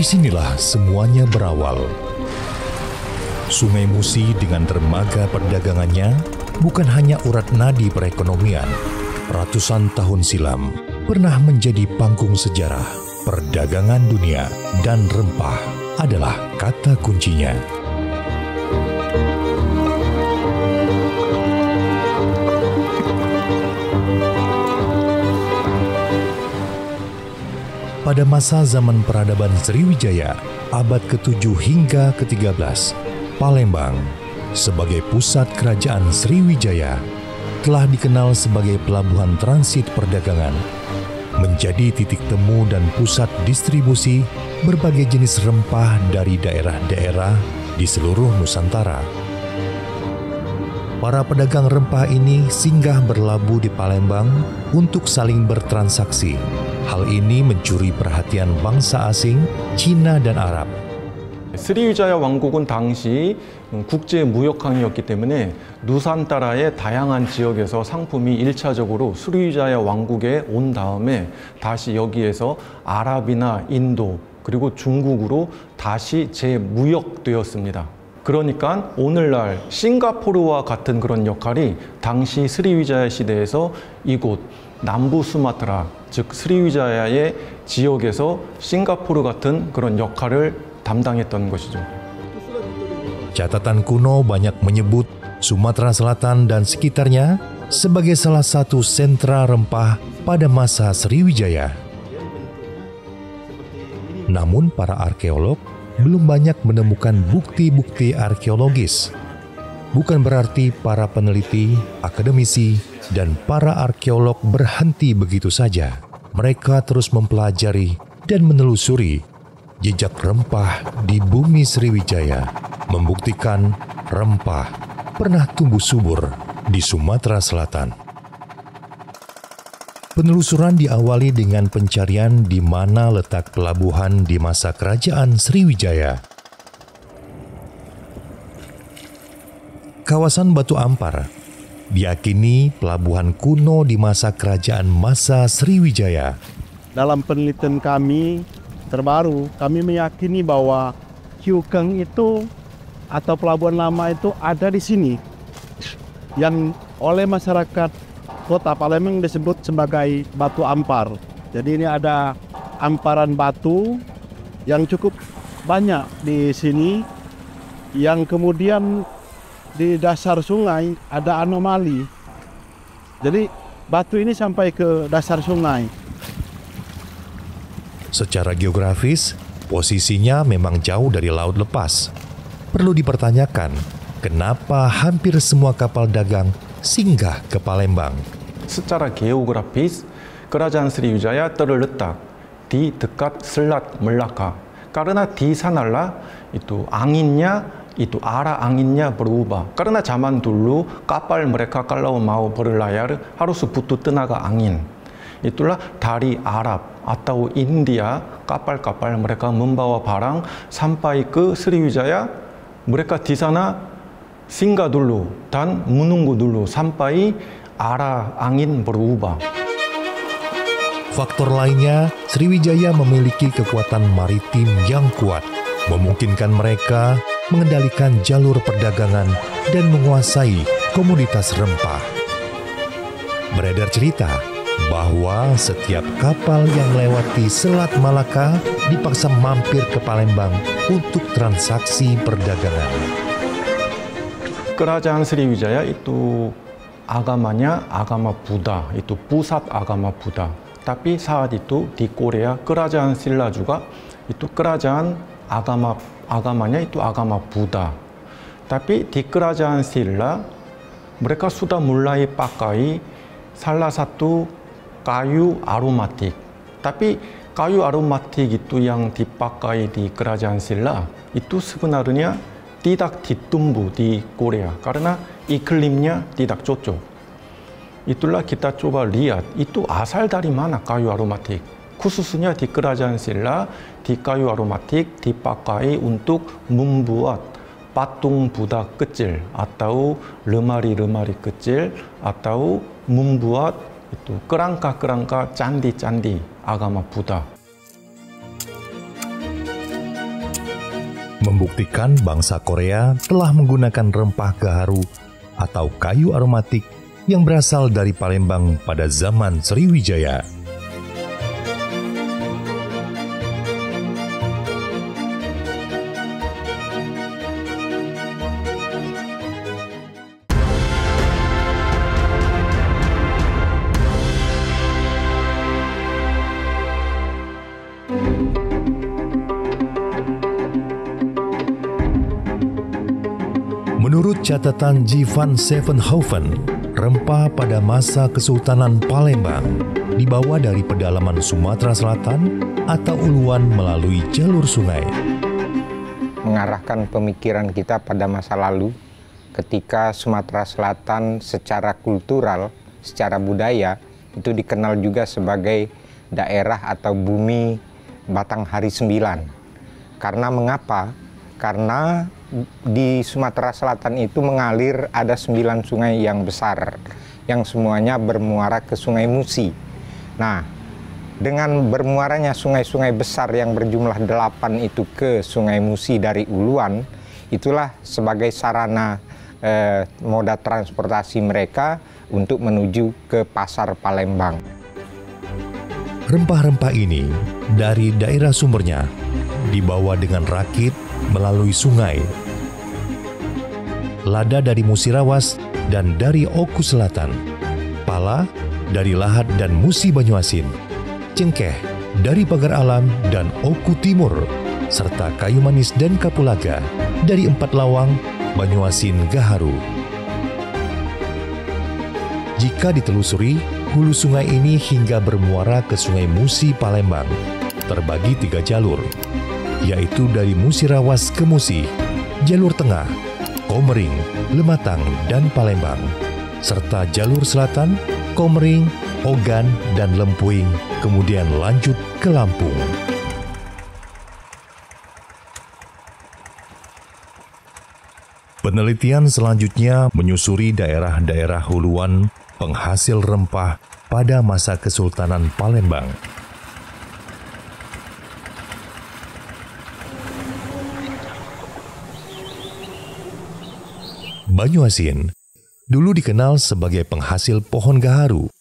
Disinilah semuanya berawal. Sungai Musi dengan dermaga perdagangannya bukan hanya urat nadi perekonomian. Ratusan tahun silam pernah menjadi panggung sejarah. Perdagangan dunia dan rempah adalah kata kuncinya. Pada masa zaman peradaban Sriwijaya, abad ke-7 hingga ke-13, Palembang sebagai pusat kerajaan Sriwijaya telah dikenal sebagai pelabuhan transit perdagangan, menjadi titik temu dan pusat distribusi berbagai jenis rempah dari daerah-daerah di seluruh Nusantara. Para pedagang rempah ini singgah berlabuh di Palembang untuk saling bertransaksi. Hal ini mencuri perhatian bangsa asing, Cina dan Arab. 스리위자야 왕국은 당시 국제 무역항이었기 때문에 누산따라의 다양한 지역에서 상품이 1차적으로 스리위자야 왕국에 온 다음에 다시 여기에서 아랍이나 인도 그리고 중국으로 다시 재무역되었습니다. 그러니까 오늘날 싱가포르와 같은 그런 역할이 당시 스리위자야 시대에서 이곳 남부 수마트라, 즉 스리위자야의 지역에서 싱가포르 같은 그런 역할을 담당했던 것이죠. Catatan kuno banyak menyebut Sumatera Selatan dan sekitarnya sebagai salah satu sentra rempah pada masa Sriwijaya. Namun para arkeolog belum banyak menemukan bukti-bukti arkeologis. Bukan berarti para peneliti, akademisi, dan para arkeolog berhenti begitu saja. Mereka terus mempelajari dan menelusuri jejak rempah di bumi Sriwijaya, membuktikan rempah pernah tumbuh subur di Sumatera Selatan. Penelusuran diawali dengan pencarian di mana letak pelabuhan di masa kerajaan Sriwijaya. Kawasan Batu Ampar diyakini pelabuhan kuno di masa kerajaan masa Sriwijaya. Dalam penelitian kami terbaru, kami meyakini bahwa Kyukeng itu atau pelabuhan lama itu ada di sini, yang oleh masyarakat Kota Palembang disebut sebagai Batu Ampar. Jadi ini ada amparan batu yang cukup banyak di sini, yang kemudian di dasar sungai ada anomali. Jadi batu ini sampai ke dasar sungai. Secara geografis, posisinya memang jauh dari laut lepas. Perlu dipertanyakan, kenapa hampir semua kapal dagang singgah ke Palembang? Secara geografis, kerajaan Sriwijaya terletak di dekat Selat Melaka. Karena di sanalah itu anginnya, itu arah anginnya berubah. Karena zaman dulu kapal mereka kalau mau berlayar harus butuh tenaga angin. Itulah dari Arab atau India kapal-kapal mereka membawa barang sampai ke Sriwijaya. Mereka di sana singgah dulu dan menunggu dulu sampai arah angin berubah. Faktor lainnya, Sriwijaya memiliki kekuatan maritim yang kuat, memungkinkan mereka mengendalikan jalur perdagangan dan menguasai komoditas rempah. Beredar cerita bahwa setiap kapal yang lewati Selat Malaka dipaksa mampir ke Palembang untuk transaksi perdagangan. Kerajaan Sriwijaya itu agamanya agama Buddha, itu pusat agama Buddha. Tapi saat itu di Korea kerajaan Silla juga itu kerajaan agamanya itu agama Buddha. Tapi di kerajaan Silla mereka sudah mulai pakai salah satu kayu aromatik. Tapi kayu aromatik itu yang dipakai di kerajaan Silla itu sebenarnya tidak ditumbuh di Korea karena iklimnya tidak cocok. Itulah kita coba lihat itu asal dari mana kayu aromatik. Khususnya di kerajaan Silla, di kayu aromatik dipakai untuk membuat patung Buddha kecil atau lemari-lemari kecil atau membuat itu kerangka-kerangka candi-candi agama Buddha. membuktikan bangsa Korea telah menggunakan rempah gaharu atau kayu aromatik yang berasal dari Palembang pada zaman Sriwijaya. Menurut catatan G. van Sevenhoven, rempah pada masa Kesultanan Palembang dibawa dari pedalaman Sumatera Selatan atau uluan melalui jalur sungai. Mengarahkan pemikiran kita pada masa lalu ketika Sumatera Selatan secara kultural, secara budaya itu dikenal juga sebagai daerah atau bumi Batang Hari 9. Karena mengapa? Karena di Sumatera Selatan itu mengalir ada 9 sungai yang besar yang semuanya bermuara ke Sungai Musi. Nah, dengan bermuaranya sungai-sungai besar yang berjumlah 8 itu ke Sungai Musi dari Uluan, itulah sebagai sarana moda transportasi mereka untuk menuju ke pasar Palembang. Rempah-rempah ini dari daerah sumbernya dibawa dengan rakit melalui sungai. Lada dari Musirawas dan dari Oku Selatan, pala dari Lahat dan Musi Banyuasin, cengkeh dari Pagar Alam dan Oku Timur, serta kayu manis dan kapulaga dari Empat Lawang, Banyuasin, Gaharu. Jika ditelusuri, hulu sungai ini hingga bermuara ke Sungai Musi Palembang, terbagi 3 jalur, yaitu dari Musirawas ke Musi, jalur tengah, Komering, Lematang, dan Palembang, serta jalur selatan, Komering, Ogan, dan Lempuing, kemudian lanjut ke Lampung. Penelitian selanjutnya menyusuri daerah-daerah huluan penghasil rempah pada masa Kesultanan Palembang. Banyuasin dulu dikenal sebagai penghasil pohon gaharu.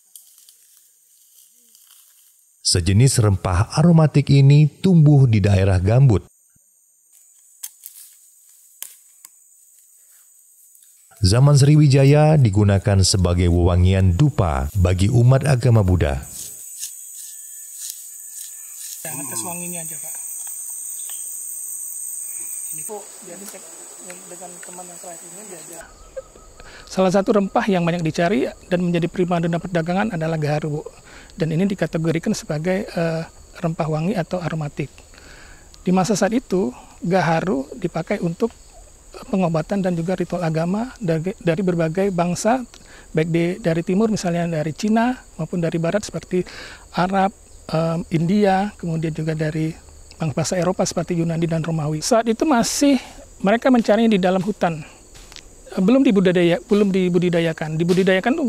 Sejenis rempah aromatik ini tumbuh di daerah gambut. Zaman Sriwijaya digunakan sebagai wewangian dupa bagi umat agama Buddha. Jangan tes wanginya aja, Pak. Ini kok jadi dengan teman yang terakhir ini diajar. Salah satu rempah yang banyak dicari dan menjadi primadona perdagangan adalah gaharu, Bu. Dan ini dikategorikan sebagai rempah wangi atau aromatik. Di masa saat itu, gaharu dipakai untuk pengobatan dan juga ritual agama dari berbagai bangsa, baik dari timur misalnya dari Cina maupun dari barat seperti Arab, India, kemudian juga dari bangsa Eropa seperti Yunani dan Romawi. Saat itu masih mereka mencari di dalam hutan, belum dibudidayakan. Dibudidayakan itu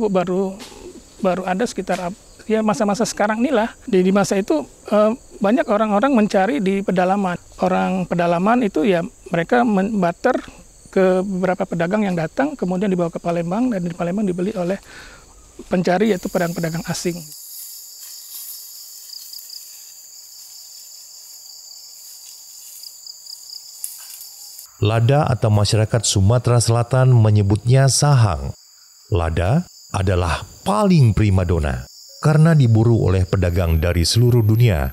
baru ada sekitar ya masa-masa sekarang inilah. Di masa itu banyak orang-orang mencari di pedalaman. Orang pedalaman itu ya mereka membarter ke beberapa pedagang yang datang, kemudian dibawa ke Palembang dan di Palembang dibeli oleh pencari yaitu pedagang-pedagang asing. Lada atau masyarakat Sumatera Selatan menyebutnya sahang. Lada adalah paling primadona karena diburu oleh pedagang dari seluruh dunia.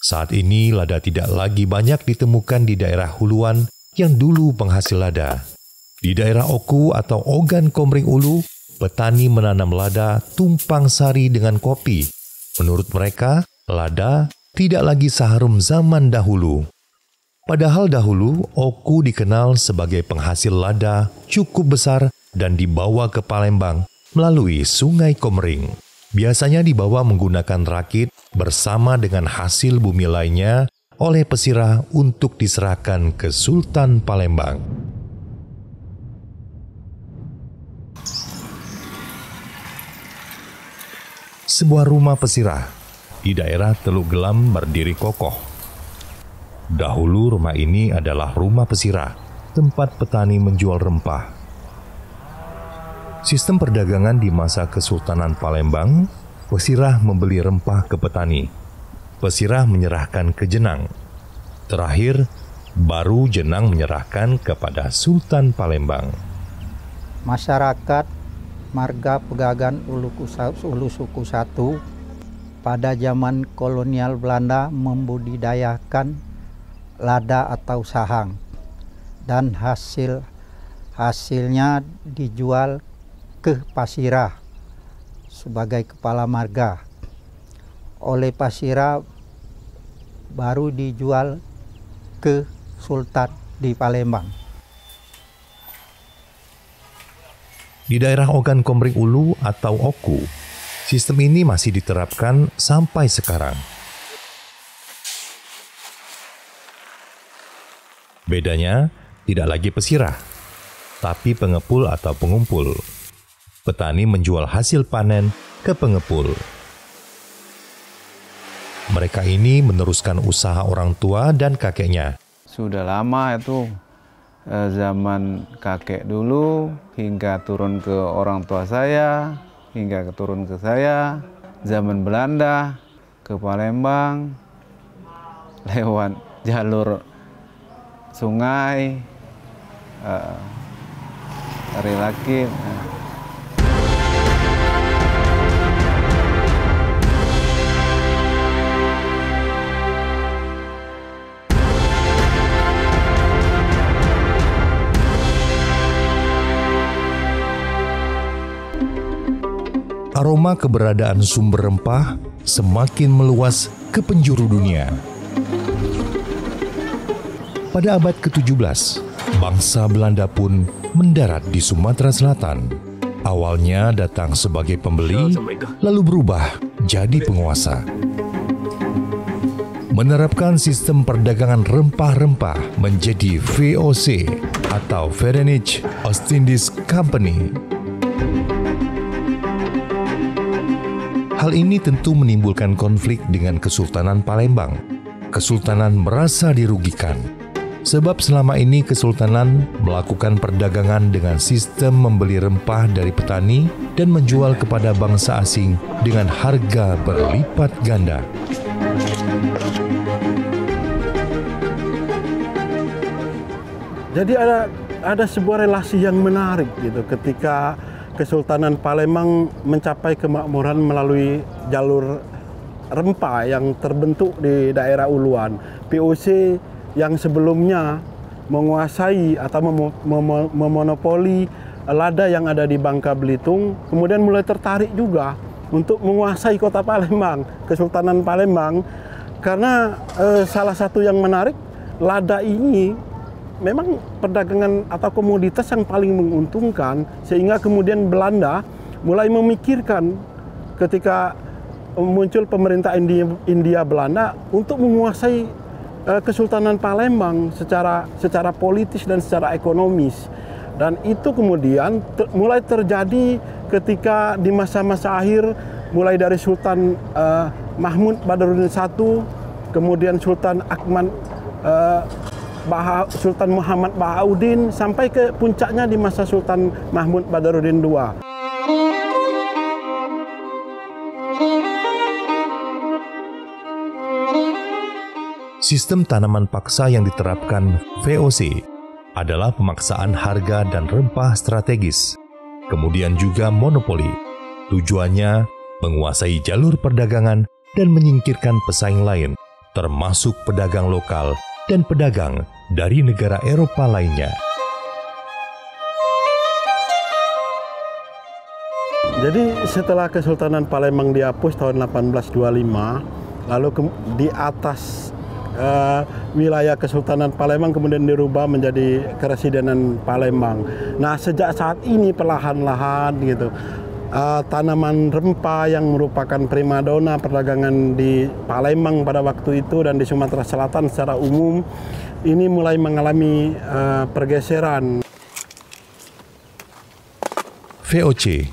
Saat ini lada tidak lagi banyak ditemukan di daerah huluan yang dulu penghasil lada. Di daerah Oku atau Ogan Komering Ulu, petani menanam lada tumpang sari dengan kopi. Menurut mereka, lada tidak lagi seharum zaman dahulu. Padahal dahulu, Oku dikenal sebagai penghasil lada cukup besar dan dibawa ke Palembang melalui Sungai Komering. Biasanya dibawa menggunakan rakit bersama dengan hasil bumi lainnya oleh pesirah untuk diserahkan ke Sultan Palembang. sebuah rumah pesirah di daerah Teluk Gelam berdiri kokoh. Dahulu rumah ini adalah rumah pesirah, tempat petani menjual rempah. Sistem perdagangan di masa Kesultanan Palembang, pesirah membeli rempah ke petani. Pesirah menyerahkan ke jenang. Terakhir, baru jenang menyerahkan kepada Sultan Palembang. Masyarakat marga Pegagan Ulu Suku 1 pada zaman kolonial Belanda membudidayakan lada atau sahang, dan hasilnya dijual ke Pasirah sebagai kepala marga. Oleh Pasirah baru dijual ke Sultan di Palembang. Di daerah Ogan Komering Ulu atau Oku, sistem ini masih diterapkan sampai sekarang. Bedanya, tidak lagi pesirah, tapi pengepul atau pengumpul. Petani menjual hasil panen ke pengepul. Mereka ini meneruskan usaha orang tua dan kakeknya. Sudah lama itu, zaman kakek dulu hingga turun ke orang tua saya, hingga turun ke saya, zaman Belanda ke Palembang lewat jalur sungai, dari Lakip. Aroma keberadaan sumber rempah semakin meluas ke penjuru dunia. Pada abad ke-17, bangsa Belanda pun mendarat di Sumatera Selatan. Awalnya datang sebagai pembeli, lalu berubah jadi penguasa. Menerapkan sistem perdagangan rempah-rempah menjadi VOC atau Verenigde Oostindische Company. Hal ini tentu menimbulkan konflik dengan Kesultanan Palembang. Kesultanan merasa dirugikan, sebab selama ini Kesultanan melakukan perdagangan dengan sistem membeli rempah dari petani dan menjual kepada bangsa asing dengan harga berlipat ganda. Jadi ada sebuah relasi yang menarik gitu ketika Kesultanan Palembang mencapai kemakmuran melalui jalur rempah yang terbentuk di daerah Uluan. POC yang sebelumnya menguasai atau memonopoli lada yang ada di Bangka Belitung, kemudian mulai tertarik juga untuk menguasai kota Palembang, Kesultanan Palembang, karena salah satu yang menarik, lada ini memang perdagangan atau komoditas yang paling menguntungkan, sehingga kemudian Belanda mulai memikirkan ketika muncul pemerintah India Belanda untuk menguasai Kesultanan Palembang secara politis dan secara ekonomis. Dan itu kemudian mulai terjadi ketika di masa-masa akhir, mulai dari Sultan Mahmud Badarudin I, kemudian Sultan Sultan Muhammad Bahauddin, sampai ke puncaknya di masa Sultan Mahmud Badarudin II. Sistem tanaman paksa yang diterapkan VOC adalah pemaksaan harga dan rempah strategis, kemudian juga monopoli. Tujuannya menguasai jalur perdagangan dan menyingkirkan pesaing lain, termasuk pedagang lokal dan pedagang dari negara Eropa lainnya. Jadi setelah Kesultanan Palembang dihapus tahun 1825, lalu di atas wilayah Kesultanan Palembang kemudian dirubah menjadi Keresidenan Palembang. Nah, sejak saat ini perlahan-lahan gitu, tanaman rempah yang merupakan primadona perdagangan di Palembang pada waktu itu dan di Sumatera Selatan secara umum ini mulai mengalami pergeseran. VOC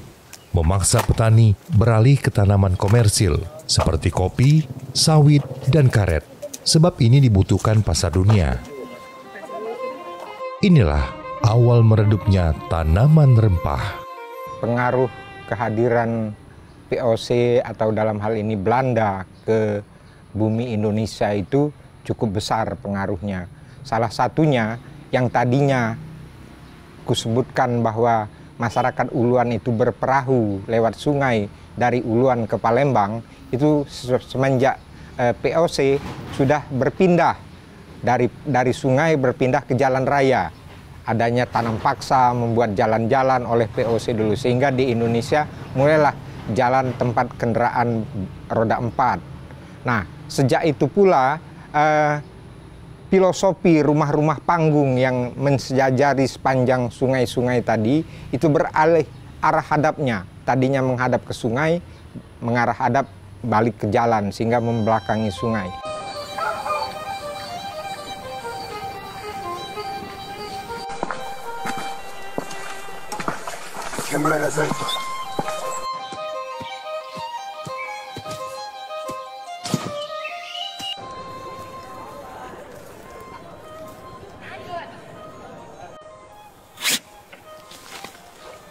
memaksa petani beralih ke tanaman komersil seperti kopi, sawit, dan karet, sebab ini dibutuhkan pasar dunia. Inilah awal meredupnya tanaman rempah. Pengaruh kehadiran VOC atau dalam hal ini Belanda ke bumi Indonesia itu cukup besar pengaruhnya. Salah satunya yang tadinya kusebutkan bahwa masyarakat Uluan itu berperahu lewat sungai dari Uluan ke Palembang, itu semenjak VOC sudah berpindah dari sungai berpindah ke jalan raya. Adanya tanam paksa membuat jalan-jalan oleh VOC dulu, sehingga di Indonesia mulailah jalan tempat kendaraan roda 4. Nah, sejak itu pula filosofi rumah-rumah panggung yang mensejajari sepanjang sungai-sungai tadi itu beralih arah hadapnya. Tadinya menghadap ke sungai, mengarah hadap balik ke jalan sehingga membelakangi sungai.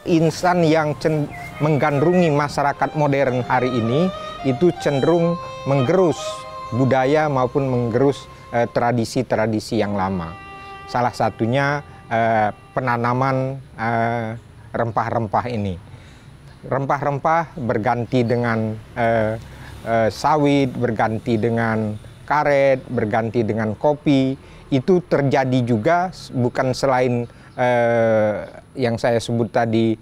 Insan yang menggandrungi masyarakat modern hari ini itu cenderung menggerus budaya maupun menggerus tradisi-tradisi yang lama. Salah satunya penanaman rempah-rempah ini. Rempah-rempah berganti dengan sawit, berganti dengan karet, berganti dengan kopi. Itu terjadi juga bukan selain yang saya sebut tadi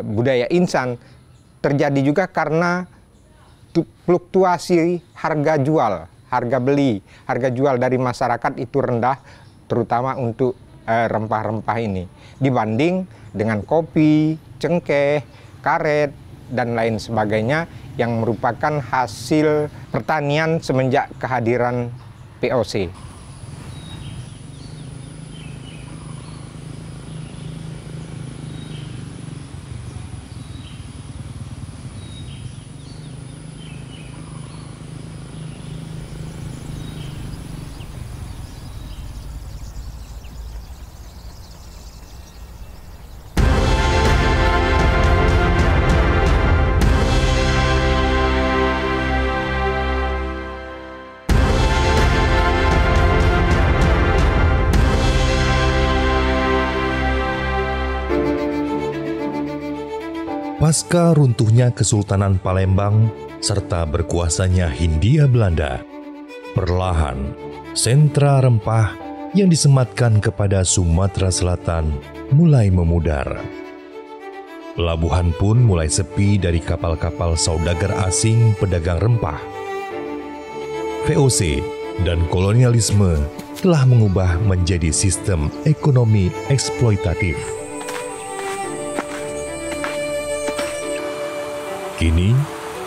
budaya insan, terjadi juga karena fluktuasi harga jual, harga beli, harga jual dari masyarakat itu rendah, terutama untuk rempah-rempah ini dibanding dengan kopi, cengkeh, karet, dan lain sebagainya yang merupakan hasil pertanian semenjak kehadiran VOC. Pasca runtuhnya Kesultanan Palembang serta berkuasanya Hindia Belanda, perlahan sentra rempah yang disematkan kepada Sumatera Selatan mulai memudar. Pelabuhan pun mulai sepi dari kapal-kapal saudagar asing pedagang rempah. VOC dan kolonialisme telah mengubah menjadi sistem ekonomi eksploitatif. Kini,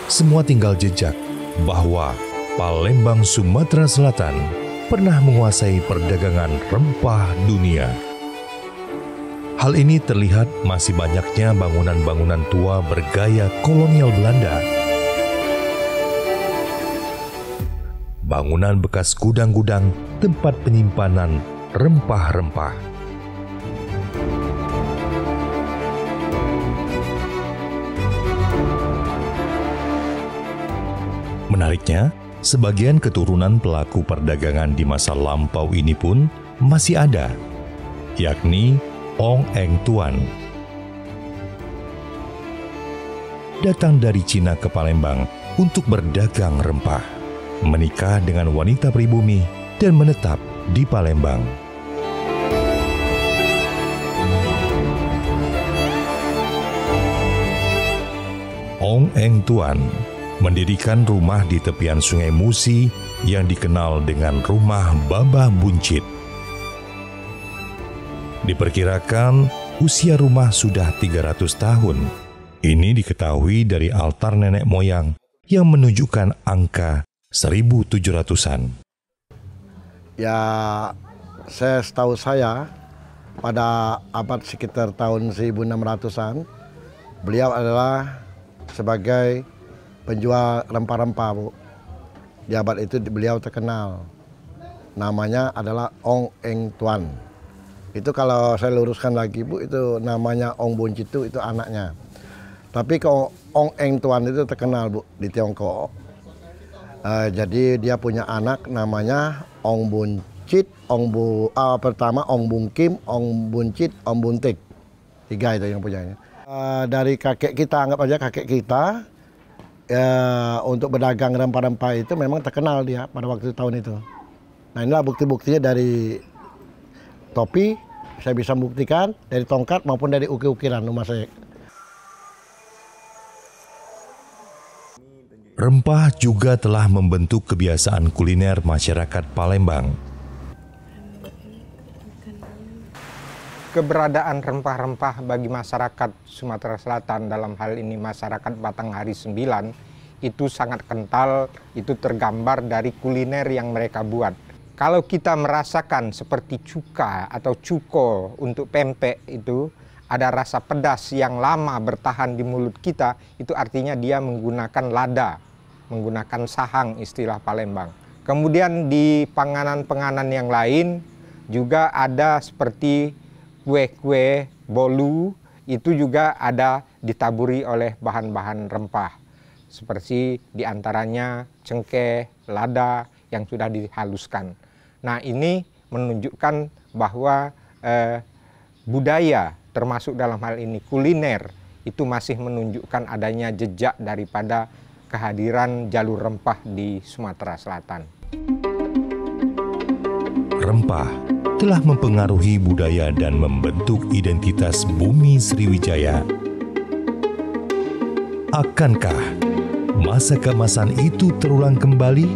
semua tinggal jejak bahwa Palembang, Sumatera Selatan pernah menguasai perdagangan rempah dunia. Hal ini terlihat masih banyaknya bangunan-bangunan tua bergaya kolonial Belanda. Bangunan bekas gudang-gudang tempat penyimpanan rempah-rempah. Menariknya, sebagian keturunan pelaku perdagangan di masa lampau ini pun masih ada, yakni Ong Eng Tuan. Datang dari Cina ke Palembang untuk berdagang rempah, menikah dengan wanita pribumi, dan menetap di Palembang. Ong Eng Tuan mendirikan rumah di tepian Sungai Musi yang dikenal dengan Rumah Babah Buncit. Diperkirakan usia rumah sudah 300 tahun. Ini diketahui dari altar nenek moyang yang menunjukkan angka 1700-an. Ya, setahu saya pada abad sekitar tahun 1600-an Beliau adalah sebagai penjual rempah-rempah, Bu. Di abad itu beliau terkenal. Namanya adalah Ong Eng Tuan. Itu kalau saya luruskan lagi, Bu, itu namanya Ong Bun Citu, itu anaknya. Tapi kalau Ong Eng Tuan itu terkenal, Bu, di Tiongkok. Jadi dia punya anak namanya Ong Bun Cit, pertama Ong Bun Kim, Ong Bun Cit, Ong Bun Tik. 3 itu yang punyanya. Dari kakek kita, anggap aja kakek kita, untuk berdagang rempah-rempah itu memang terkenal dia pada waktu tahun itu. Nah, inilah bukti-buktinya dari topi, saya bisa membuktikan, dari tongkat maupun dari ukir-ukiran rumah saya. Rempah juga telah membentuk kebiasaan kuliner masyarakat Palembang. Keberadaan rempah-rempah bagi masyarakat Sumatera Selatan, dalam hal ini masyarakat Batanghari 9, itu sangat kental, itu tergambar dari kuliner yang mereka buat. Kalau kita merasakan seperti cuka atau cuko untuk pempek itu, ada rasa pedas yang lama bertahan di mulut kita, itu artinya dia menggunakan lada, menggunakan sahang istilah Palembang. Kemudian di panganan-panganan yang lain juga ada seperti kue-kue bolu, itu juga ada ditaburi oleh bahan-bahan rempah. Seperti diantaranya cengkeh, lada yang sudah dihaluskan. Nah, ini menunjukkan bahwa budaya, termasuk dalam hal ini kuliner, itu masih menunjukkan adanya jejak daripada kehadiran jalur rempah di Sumatera Selatan. Rempah telah mempengaruhi budaya dan membentuk identitas bumi Sriwijaya. Akankah masa keemasan itu terulang kembali?